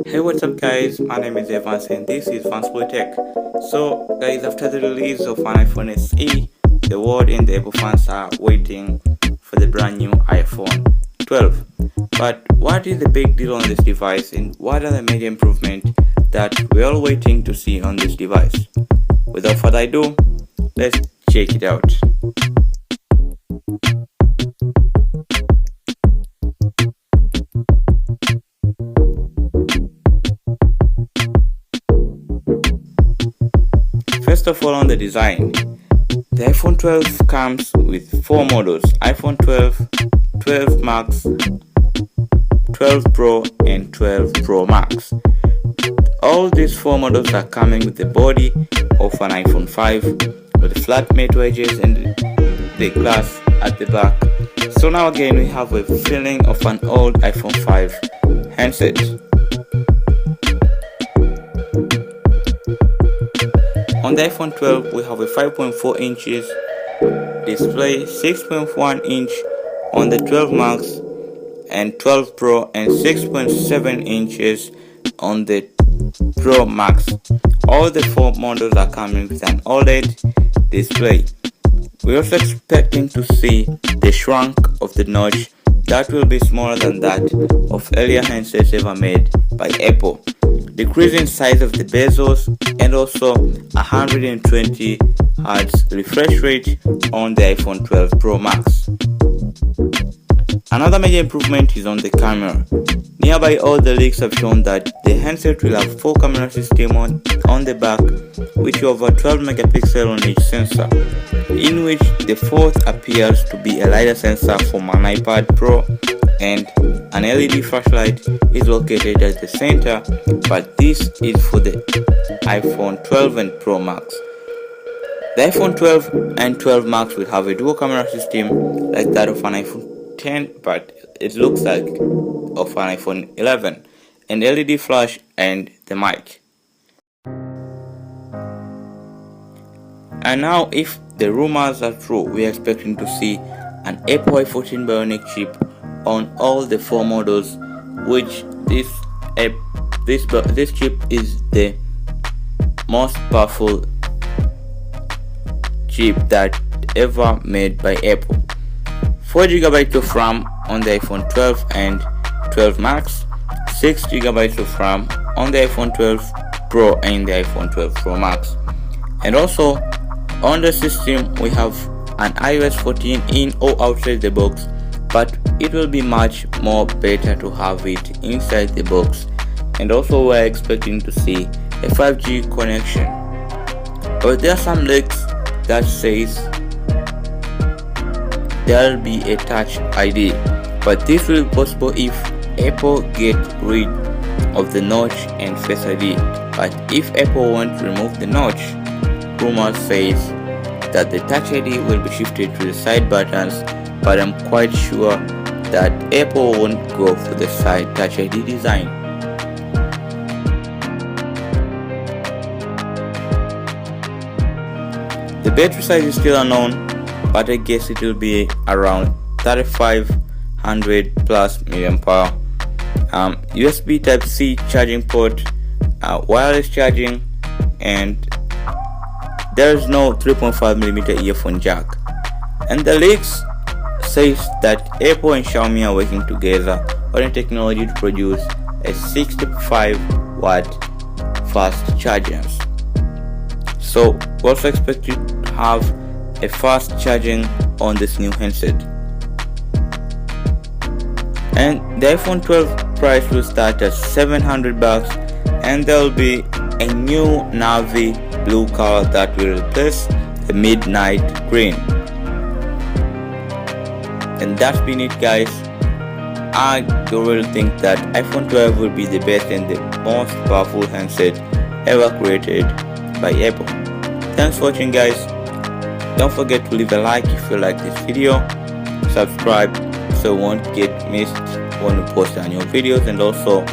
Hey, what's up guys, my name is Evans and this is Vansboy Tech. So guys, after the release of an iPhone SE, the world and the Apple fans are waiting for the brand new iPhone 12. But what is the big deal on this device and what are the major improvements that we're all waiting to see on this device? Without further ado, let's check it out. First of all, on the design, the iPhone 12 comes with 4 models: iPhone 12, 12 Max, 12 Pro and 12 Pro Max. All these 4 models are coming with the body of an iPhone 5 with the flat metal edges and the glass at the back. So now again we have a feeling of an old iPhone 5 handset. On the iPhone 12 we have a 5.4 inches display, 6.1 inch on the 12 Max and 12 Pro, and 6.7 inches on the Pro Max. All the 4 models are coming with an OLED display. We're also expecting to see the shrunk of the notch that will be smaller than that of earlier handsets ever made by Apple, decreasing size of the bezels, and also 120 Hz refresh rate on the iPhone 12 Pro Max. Another major improvement is on the camera. Nearby all the leaks have shown that the handset will have 4 camera system on the back, which over 12 megapixel on each sensor, in which the 4th appears to be a LiDAR sensor from an iPad Pro, and an LED flashlight is located at the center, but this is for the iPhone 12 and Pro Max. The iPhone 12 and 12 Max will have a dual camera system like that of an iPhone 10, but it looks like of an iPhone 11, an LED flash and the mic. And now, if the rumors are true, we are expecting to see an Apple i14 Bionic chip on all the 4 models, which this chip is the most powerful chip that ever made by Apple. 4GB of RAM on the iPhone 12 and 12 Max, 6GB of RAM on the iPhone 12 Pro and the iPhone 12 Pro Max. And also on the system we have an iOS 14 in or outside the box, but it will be much more better to have it inside the box. And also we're expecting to see a 5G connection. But there are some leaks that says there will be a Touch ID, but this will be possible if Apple get rid of the notch and Face ID. But if Apple won't remove the notch, rumors says that the Touch ID will be shifted to the side buttons, but I'm quite sure that Apple won't go for the side Touch ID design. The battery size is still unknown, but I guess it will be around 3500 plus mAh. USB Type-C charging port, wireless charging, and there is no 3.5mm earphone jack. And the leaks says that Apple and Xiaomi are working together on a technology to produce a 65-watt fast chargers. So we also expect you to have a fast charging on this new handset. And the iPhone 12 price will start at $700, and there will be a new navy blue color that will replace the midnight green. And that's been it guys. I don't really think that iPhone 12 will be the best and the most powerful handset ever created by Apple. Thanks for watching guys. Don't forget to leave a like if you like this video, subscribe so you won't get missed when we post our new videos, and also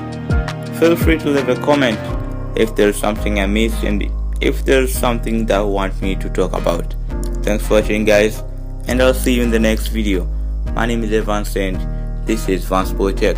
feel free to leave a comment if there's something I missed and if there's something that you want me to talk about. Thanks for watching guys, and I'll see you in the next video. My name is Evans and this is Vansboy Tech.